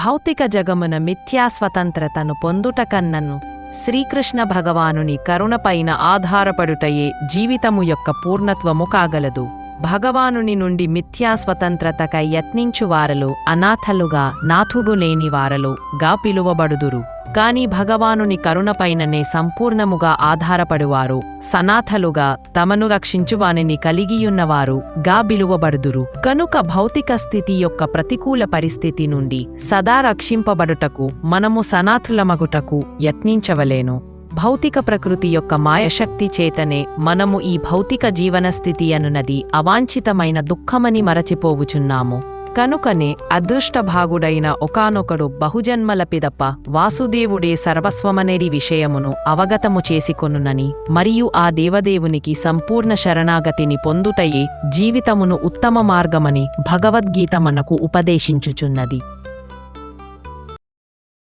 భౌతిక జగమున మిథ్యా స్వతంత్రతను పొందుటకన్నను శ్రీకృష్ణ భగవానుని కరుణపైన ఆధారపడుటయే జీవితము యొక్క పూర్ణత్వము కాగలదు. భగవానుని నుండి మిథ్యా స్వతంత్రతకై యత్నించువారలు అనాథలుగా నాథుడు లేనివారలు గా పిలువబడుదురు. కాని భగవానుని కరుణపైననే సంపూర్ణముగా ఆధారపడువారు సనాథలుగా తమను రక్షించువానిని కలిగియున్నవారు గా బిలువబడుదురు. కనుక భౌతిక స్థితి యొక్క ప్రతికూల పరిస్థితి నుండి సదా రక్షింపబడుటకు మనము సనాథులమగుటకు యత్నించవలేను. భౌతిక ప్రకృతి యొక్క మాయశక్తి చేతనే మనము ఈ భౌతిక జీవనస్థితి అనునది అవాంఛితమైన దుఃఖమని మరచిపోవుచున్నాము. కనుకనే అదృష్టభాగుడైన ఒకానొకడు బహుజన్మల పిదప వాసుదేవుడే సర్వస్వమనేడి విషయమును అవగతము చేసుకొనునని మరియు ఆ దేవదేవునికి సంపూర్ణ శరణాగతిని పొందుటయే జీవితమును ఉత్తమ మార్గమని భగవద్గీత మనకు ఉపదేశించుచున్నది.